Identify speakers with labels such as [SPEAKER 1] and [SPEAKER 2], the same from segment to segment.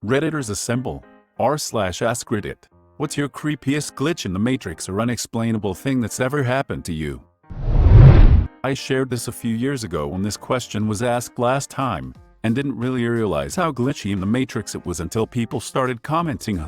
[SPEAKER 1] Redditors assemble. r/AskReddit. What's your creepiest glitch in the Matrix or unexplainable thing that's ever happened to you? I shared this a few years ago when this question was asked last time, and didn't really realize how glitchy in the Matrix it was until people started commenting.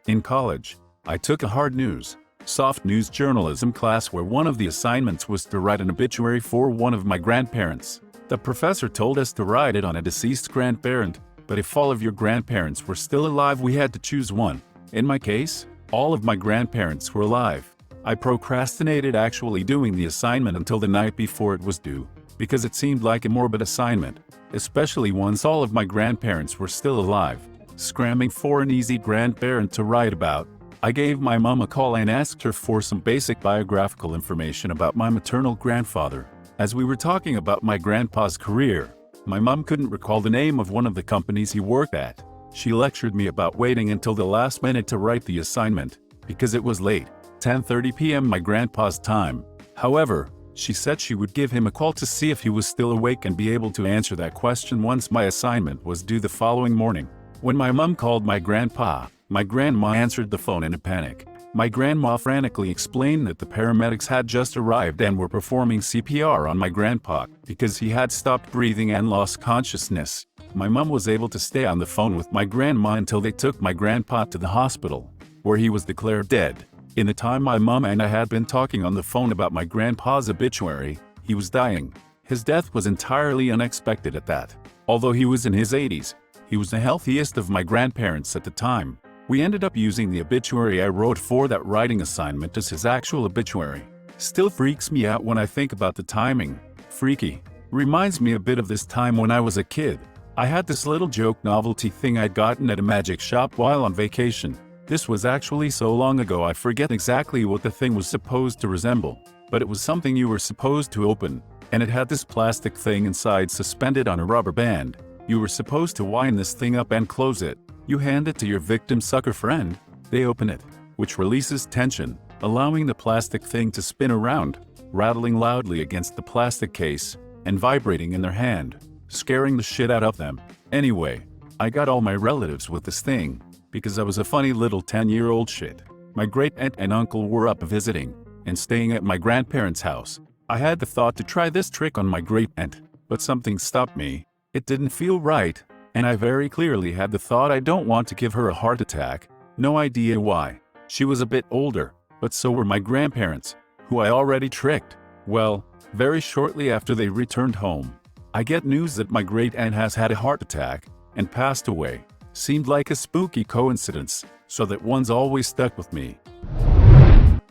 [SPEAKER 1] In college, I took a hard news, soft news journalism class where one of the assignments was to write an obituary for one of my grandparents. The professor told us to write it on a deceased grandparent, but if all of your grandparents were still alive we had to choose one. In my case, all of my grandparents were alive. I procrastinated actually doing the assignment until the night before it was due, because it seemed like a morbid assignment, especially once all of my grandparents were still alive. Scrambling for an easy grandparent to write about, I gave my mom a call and asked her for some basic biographical information about my maternal grandfather. As we were talking about my grandpa's career, my mom couldn't recall the name of one of the companies he worked at. She lectured me about waiting until the last minute to write the assignment, because it was late, 10:30 p.m. my grandpa's time. However, she said she would give him a call to see if he was still awake and be able to answer that question once my assignment was due the following morning. When my mom called my grandpa, my grandma answered the phone in a panic. My grandma frantically explained that the paramedics had just arrived and were performing CPR on my grandpa because he had stopped breathing and lost consciousness. My mom was able to stay on the phone with my grandma until they took my grandpa to the hospital, where he was declared dead. In the time my mom and I had been talking on the phone about my grandpa's obituary, he was dying. His death was entirely unexpected at that. Although he was in his 80s, he was the healthiest of my grandparents at the time. We ended up using the obituary I wrote for that writing assignment as his actual obituary. Still freaks me out when I think about the timing. Freaky. Reminds me a bit of this time when I was a kid. I had this little joke novelty thing I'd gotten at a magic shop while on vacation. This was actually so long ago I forget exactly what the thing was supposed to resemble, but it was something you were supposed to open, and it had this plastic thing inside suspended on a rubber band. You were supposed to wind this thing up and close it. You hand it to your victim sucker friend, they open it, which releases tension, allowing the plastic thing to spin around, rattling loudly against the plastic case, and vibrating in their hand, scaring the shit out of them. Anyway, I got all my relatives with this thing, because I was a funny little 10-year-old shit. My great-aunt and uncle were up visiting, and staying at my grandparents' house. I had the thought to try this trick on my great-aunt, but something stopped me. It didn't feel right. And I very clearly had the thought I don't want to give her a heart attack, no idea why. She was a bit older, but so were my grandparents, who I already tricked. Well, very shortly after they returned home, I get news that my great-aunt has had a heart attack and passed away. Seemed like a spooky coincidence, so that one's always stuck with me.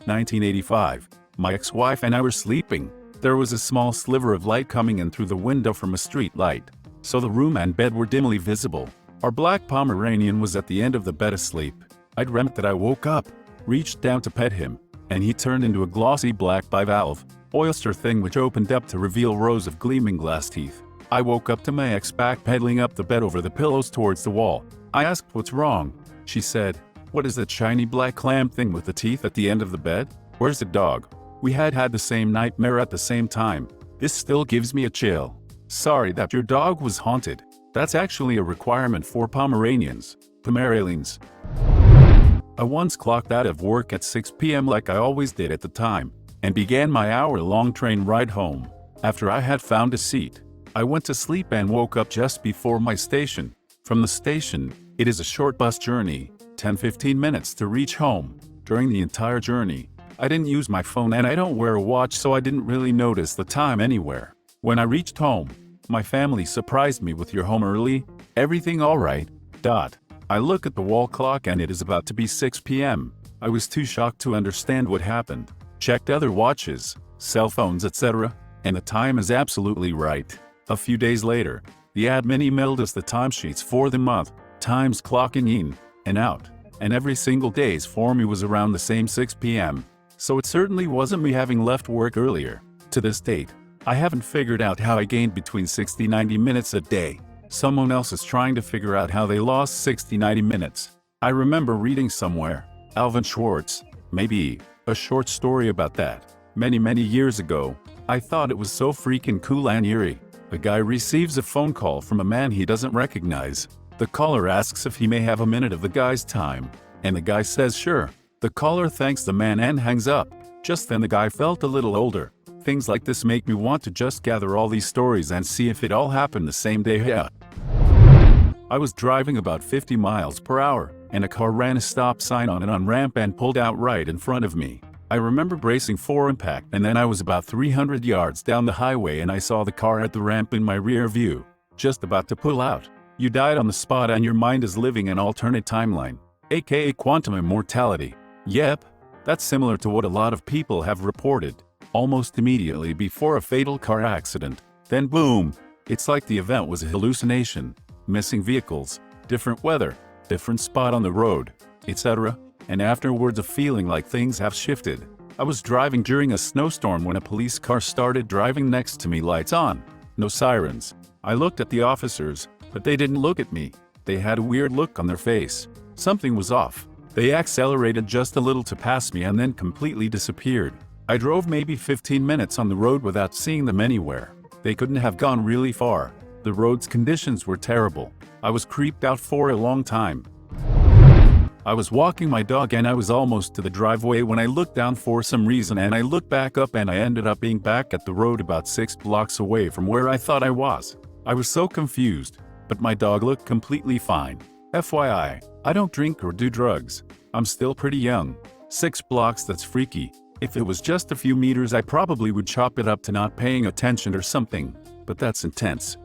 [SPEAKER 1] 1985. My ex-wife and I were sleeping. There was a small sliver of light coming in through the window from a street light, so the room and bed were dimly visible. Our black Pomeranian was at the end of the bed asleep. I'd dreamt that I woke up, reached down to pet him, and he turned into a glossy black bivalve oyster thing which opened up to reveal rows of gleaming glass teeth. I woke up to my ex backpedaling up the bed over the pillows towards the wall. I asked what's wrong. She said, "What is that shiny black clam thing with the teeth at the end of the bed? Where's the dog?" We had the same nightmare at the same time. This still gives me a chill. Sorry that your dog was haunted. That's actually a requirement for Pomeranians. Pomeranians. I once clocked out of work at 6 p.m. like I always did at the time, and began my hour-long train ride home. After I had found a seat, I went to sleep and woke up just before my station. From the station, it is a short bus journey, 10-15 minutes to reach home. During the entire journey, I didn't use my phone and I don't wear a watch, so I didn't really notice the time anywhere. When I reached home, my family surprised me with, "You're home early? Everything all right?" I look at the wall clock and it is about to be 6 p.m. I was too shocked to understand what happened. Checked other watches, cell phones, etc., and the time is absolutely right. A few days later, the admin emailed us the timesheets for the month, times clocking in and out, and every single day's for me was around the same 6 p.m. So it certainly wasn't me having left work earlier. To this date, I haven't figured out how I gained between 60-90 minutes a day. Someone else is trying to figure out how they lost 60-90 minutes. I remember reading somewhere, Alvin Schwartz, maybe, a short story about that. Many years ago. I thought it was so freaking cool and eerie. A guy receives a phone call from a man he doesn't recognize. The caller asks if he may have a minute of the guy's time, and the guy says sure. The caller thanks the man and hangs up. Just then the guy felt a little older. Things like this make me want to just gather all these stories and see if it all happened the same day. Yeah. I was driving about 50 miles per hour, and a car ran a stop sign on an on-ramp and pulled out right in front of me. I remember bracing for impact, and then I was about 300 yards down the highway and I saw the car at the ramp in my rear view, just about to pull out. You died on the spot and your mind is living an alternate timeline, aka quantum immortality. Yep, that's similar to what a lot of people have reported, almost immediately before a fatal car accident. Then boom, it's like the event was a hallucination. Missing vehicles, different weather, different spot on the road, etc. And afterwards a feeling like things have shifted. I was driving during a snowstorm when a police car started driving next to me, lights on, no sirens. I looked at the officers, but they didn't look at me. They had a weird look on their face. Something was off. They accelerated just a little to pass me and then completely disappeared. I drove maybe 15 minutes on the road without seeing them anywhere. They couldn't have gone really far. The road's conditions were terrible. I was creeped out for a long time. I was walking my dog and I was almost to the driveway when I looked down for some reason, and I looked back up and I ended up being back at the road about 6 blocks away from where I thought I was. I was so confused, but my dog looked completely fine. FYI, I don't drink or do drugs. I'm still pretty young. 6 blocks, that's freaky. If it was just a few meters I probably would chop it up to not paying attention or something, but that's intense.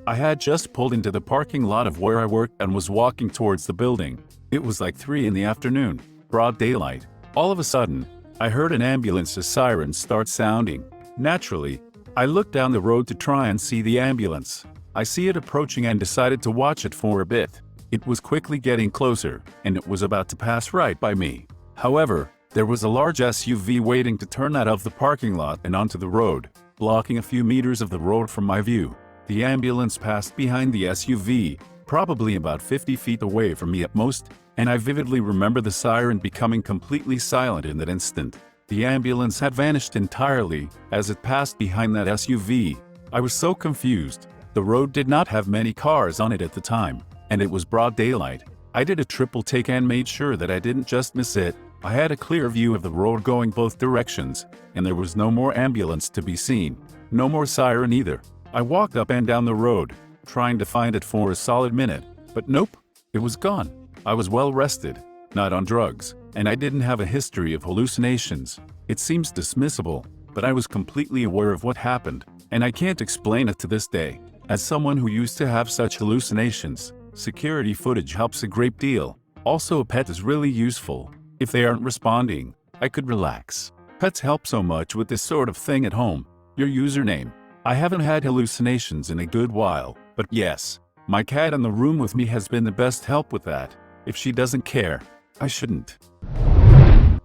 [SPEAKER 1] I had just pulled into the parking lot of where I worked and was walking towards the building. It was like 3 in the afternoon, broad daylight. All of a sudden, I heard an ambulance's siren start sounding. Naturally, I looked down the road to try and see the ambulance. I see it approaching and decided to watch it for a bit. It was quickly getting closer, and it was about to pass right by me. However, there was a large SUV waiting to turn out of the parking lot and onto the road, blocking a few meters of the road from my view. The ambulance passed behind the SUV, probably about 50 feet away from me at most, and I vividly remember the siren becoming completely silent in that instant. The ambulance had vanished entirely as it passed behind that SUV. I was so confused. The road did not have many cars on it at the time, and it was broad daylight. I did a triple take and made sure that I didn't just miss it. I had a clear view of the road going both directions, and there was no more ambulance to be seen. No more siren either. I walked up and down the road, trying to find it for a solid minute, but nope, it was gone. I was well rested, not on drugs, and I didn't have a history of hallucinations. It seems dismissible, but I was completely aware of what happened, and I can't explain it to this day. As someone who used to have such hallucinations, security footage helps a great deal. Also, a pet is really useful. If they aren't responding, I could relax. Pets help so much with this sort of thing at home. Your username. I haven't had hallucinations in a good while, but yes, my cat in the room with me has been the best help with that. If she doesn't care, I shouldn't.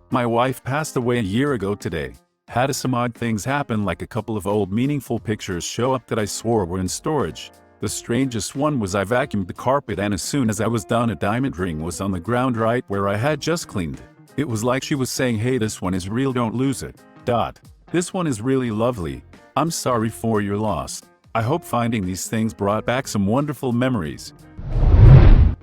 [SPEAKER 1] My wife passed away a year ago today. Had some odd things happen, like a couple of old meaningful pictures show up that I swore were in storage. The strangest one was I vacuumed the carpet, and as soon as I was done, a diamond ring was on the ground right where I had just cleaned. It was like she was saying, hey, this one is real, don't lose it. This one is really lovely. I'm sorry for your loss. I hope finding these things brought back some wonderful memories.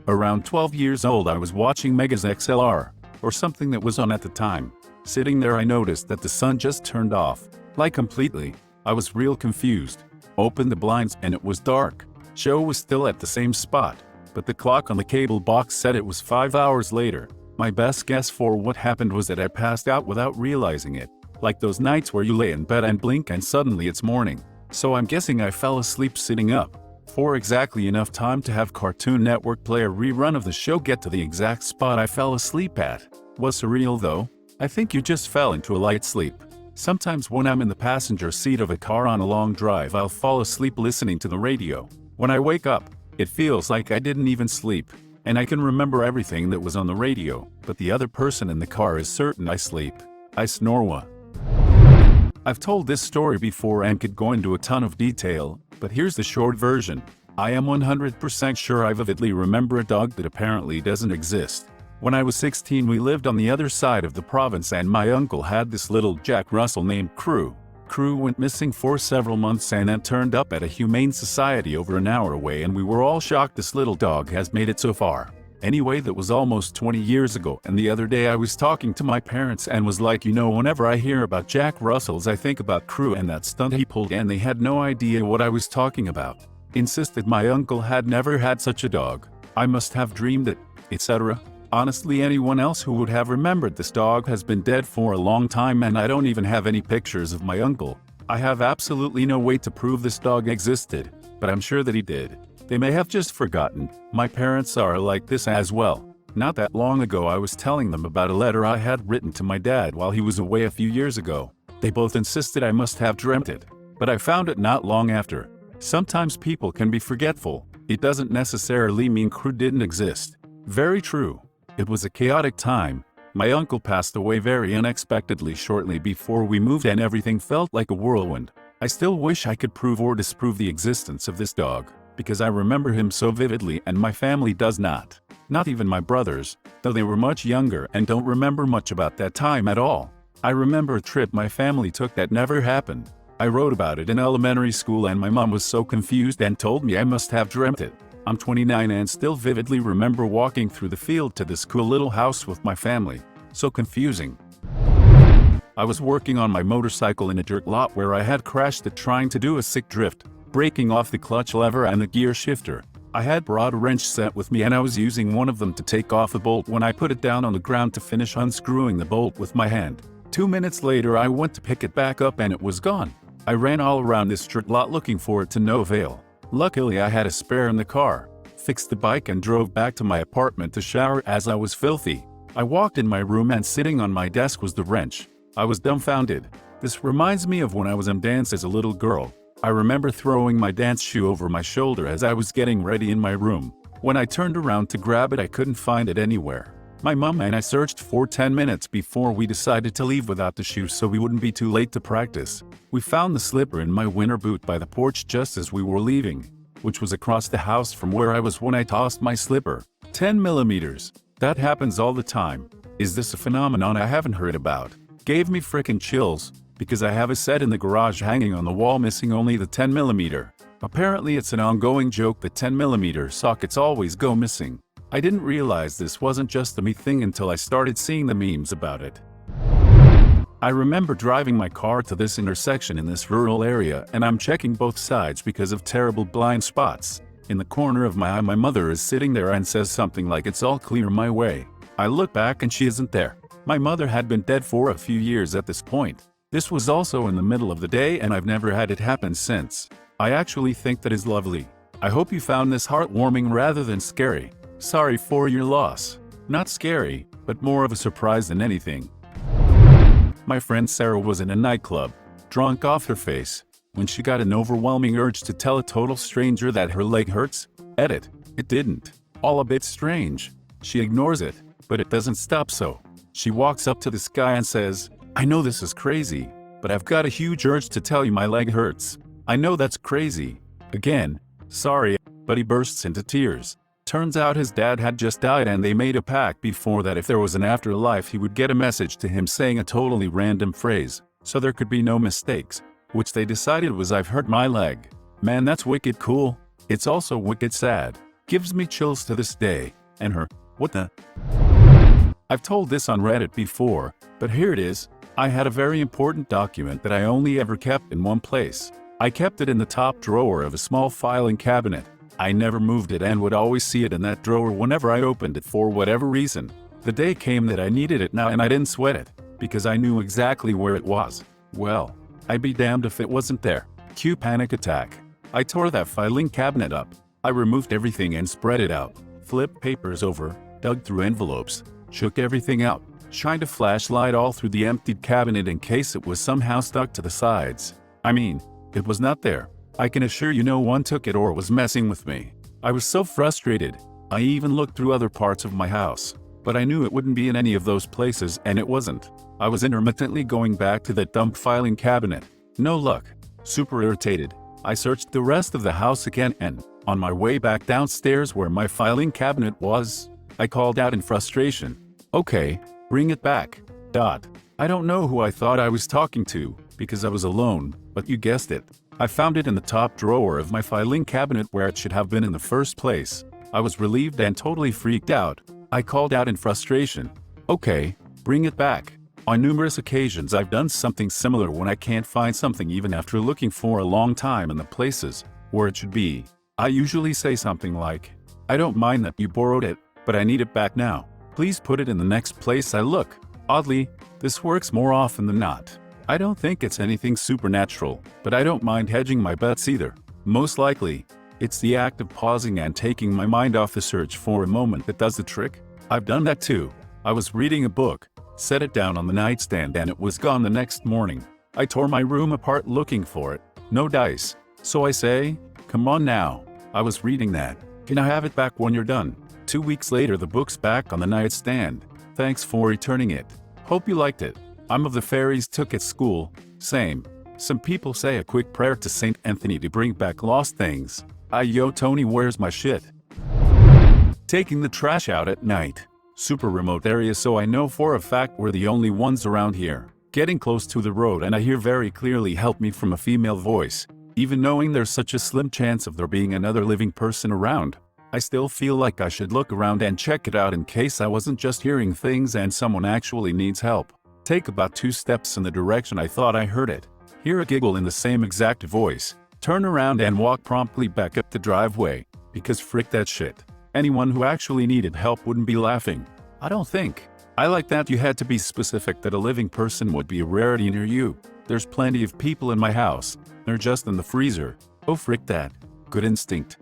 [SPEAKER 1] Around 12 years old, I was watching Megas XLR, or something that was on at the time. Sitting there, I noticed that the sun just turned off, like completely. I was real confused. Opened the blinds and it was dark. Show was still at the same spot, but the clock on the cable box said it was 5 hours later. My best guess for what happened was that I passed out without realizing it. Like those nights where you lay in bed and blink and suddenly it's morning. So I'm guessing I fell asleep sitting up for exactly enough time to have Cartoon Network play a rerun of the show, get to the exact spot I fell asleep at. Was surreal though. I think you just fell into a light sleep. Sometimes when I'm in the passenger seat of a car on a long drive, I'll fall asleep listening to the radio. When I wake up, it feels like I didn't even sleep, and I can remember everything that was on the radio, but the other person in the car is certain I sleep. I snore. I've told this story before and could go into a ton of detail, but here's the short version. I am 100% sure I vividly remember a dog that apparently doesn't exist. When I was 16, we lived on the other side of the province, and my uncle had this little Jack Russell named Crew. Crew went missing for several months and then turned up at a humane society over an hour away, and we were all shocked this little dog has made it so far. Anyway, that was almost 20 years ago, and the other day I was talking to my parents and was like, whenever I hear about Jack Russells I think about Crew and that stunt he pulled, and they had no idea what I was talking about. Insisted my uncle had never had such a dog. I must have dreamed it, etc. Honestly, anyone else who would have remembered this dog has been dead for a long time, and I don't even have any pictures of my uncle. I have absolutely no way to prove this dog existed, but I'm sure that he did. They may have just forgotten. My parents are like this as well. Not that long ago I was telling them about a letter I had written to my dad while he was away a few years ago. They both insisted I must have dreamt it, but I found it not long after. Sometimes people can be forgetful. It doesn't necessarily mean Crew didn't exist. Very true. It was a chaotic time. My uncle passed away very unexpectedly shortly before we moved, and everything felt like a whirlwind. I still wish I could prove or disprove the existence of this dog, because I remember him so vividly and my family does not. Not even my brothers, though they were much younger and don't remember much about that time at all. I remember a trip my family took that never happened. I wrote about it in elementary school and my mom was so confused and told me I must have dreamt it. I'm 29 and still vividly remember walking through the field to this cool little house with my family. So confusing. I was working on my motorcycle in a dirt lot where I had crashed it trying to do a sick drift, breaking off the clutch lever and the gear shifter. I had brought a wrench set with me and I was using one of them to take off a bolt when I put it down on the ground to finish unscrewing the bolt with my hand. 2 minutes later I went to pick it back up and it was gone. I ran all around this dirt lot looking for it to no avail. Luckily I had a spare in the car, fixed the bike and drove back to my apartment to shower as I was filthy. I walked in my room and sitting on my desk was the wrench. I was dumbfounded. This reminds me of when I was in dance as a little girl. I remember throwing my dance shoe over my shoulder as I was getting ready in my room. When I turned around to grab it I couldn't find it anywhere. My mom and I searched for 10 minutes before we decided to leave without the shoe so we wouldn't be too late to practice. We found the slipper in my winter boot by the porch just as we were leaving, which was across the house from where I was when I tossed my slipper. 10 millimeters. That happens all the time. Is this a phenomenon I haven't heard about? Gave me frickin' chills, because I have a set in the garage hanging on the wall missing only the 10 millimeter. Apparently it's an ongoing joke that 10 millimeter sockets always go missing. I didn't realize this wasn't just a me thing until I started seeing the memes about it. I remember driving my car to this intersection in this rural area and I'm checking both sides because of terrible blind spots. In the corner of my eye my mother is sitting there and says something like it's all clear my way. I look back and she isn't there. My mother had been dead for a few years at this point. This was also in the middle of the day and I've never had it happen since. I actually think that is lovely. I hope you found this heartwarming rather than scary. Sorry for your loss. Not scary, but more of a surprise than anything. My friend Sarah was in a nightclub, drunk off her face, when she got an overwhelming urge to tell a total stranger that her leg hurts. Edit. It didn't. All a bit strange. She ignores it, but it doesn't stop so. She walks up to this guy and says, I know this is crazy, but I've got a huge urge to tell you my leg hurts. I know that's crazy. Again, sorry, but he bursts into tears. Turns out his dad had just died and they made a pact before that if there was an afterlife he would get a message to him saying a totally random phrase, so there could be no mistakes, which they decided was I've hurt my leg. Man, that's wicked cool. It's also wicked sad. Gives me chills to this day. And her, what the? I've told this on Reddit before, but here it is. I had a very important document that I only ever kept in one place. I kept it in the top drawer of a small filing cabinet. I never moved it and would always see it in that drawer whenever I opened it for whatever reason. The day came that I needed it now and I didn't sweat it, because I knew exactly where it was. Well, I'd be damned if it wasn't there. Cue panic attack. I tore that filing cabinet up. I removed everything and spread it out, flipped papers over, dug through envelopes, shook everything out, shined a flashlight all through the emptied cabinet in case it was somehow stuck to the sides. I mean, it was not there. I can assure you no one took it or was messing with me. I was so frustrated. I even looked through other parts of my house, but I knew it wouldn't be in any of those places and it wasn't. I was intermittently going back to that dump filing cabinet. No luck. Super irritated. I searched the rest of the house again and, on my way back downstairs where my filing cabinet was, I called out in frustration. Okay, bring it back. I don't know who I thought I was talking to, because I was alone, but you guessed it. I found it in the top drawer of my filing cabinet where it should have been in the first place. I was relieved and totally freaked out. I called out in frustration, "Okay, bring it back." On numerous occasions I've done something similar when I can't find something even after looking for a long time in the places where it should be. I usually say something like, "I don't mind that you borrowed it, but I need it back now. Please put it in the next place I look." Oddly, this works more often than not. I don't think it's anything supernatural, but I don't mind hedging my bets either. Most likely, it's the act of pausing and taking my mind off the search for a moment that does the trick. I've done that too. I was reading a book, set it down on the nightstand, and it was gone the next morning. I tore my room apart looking for it. No dice. So I say, "Come on now. I was reading that. Can I have it back when you're done?" 2 weeks later the book's back on the nightstand. Thanks for returning it. Hope you liked it. I'm of the fairies took at school. Same. Some people say a quick prayer to Saint Anthony to bring back lost things. Yo Tony, where's my shit? Taking the trash out at night. Super remote area, so I know for a fact we're the only ones around here. Getting close to the road and I hear very clearly "help me" from a female voice. Even knowing there's such a slim chance of there being another living person around, I still feel like I should look around and check it out in case I wasn't just hearing things and someone actually needs help. Take about 2 steps in the direction I thought I heard it. Hear a giggle in the same exact voice. Turn around and walk promptly back up the driveway, because frick that shit. Anyone who actually needed help wouldn't be laughing. I don't think. I like that you had to be specific that a living person would be a rarity near you. There's plenty of people in my house. They're just in the freezer. Oh frick that. Good instinct.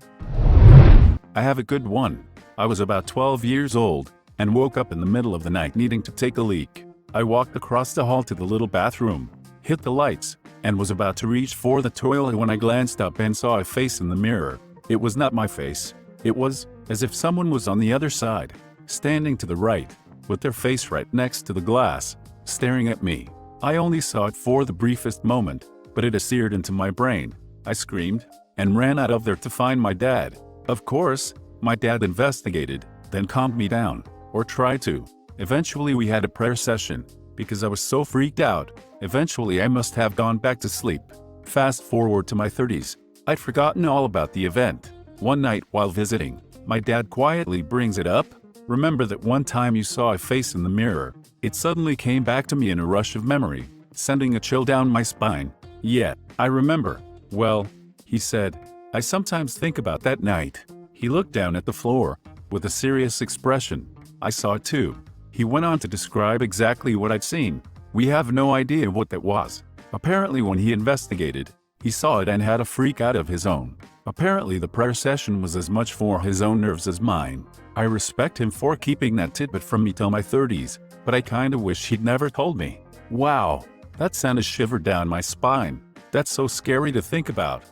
[SPEAKER 1] I have a good one. I was about 12 years old, and woke up in the middle of the night needing to take a leak. I walked across the hall to the little bathroom, hit the lights, and was about to reach for the toilet when I glanced up and saw a face in the mirror. It was not my face. It was as if someone was on the other side, standing to the right, with their face right next to the glass, staring at me. I only saw it for the briefest moment, but it seared into my brain. I screamed, and ran out of there to find my dad. Of course, my dad investigated, then calmed me down, or tried to. Eventually we had a prayer session, because I was so freaked out. Eventually I must have gone back to sleep. Fast forward to my 30s. I'd forgotten all about the event. One night while visiting, my dad quietly brings it up. "Remember that one time you saw a face in the mirror?" It suddenly came back to me in a rush of memory, sending a chill down my spine. "Yeah, I remember." "Well," he said, "I sometimes think about that night." He looked down at the floor, with a serious expression. I saw it too. He went on to describe exactly what I'd seen. We have no idea what that was. Apparently when he investigated, he saw it and had a freak out of his own. Apparently the prayer session was as much for his own nerves as mine. I respect him for keeping that tidbit from me till my 30s, but I kinda wish he'd never told me. Wow, that sent a shiver down my spine. That's so scary to think about.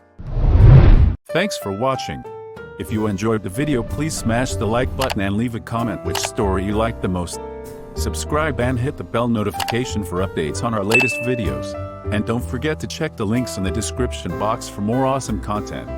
[SPEAKER 1] Thanks for watching. If you enjoyed the video, please smash the like button and leave a comment which story you liked the most. Subscribe and hit the bell notification for updates on our latest videos. And don't forget to check the links in the description box for more awesome content.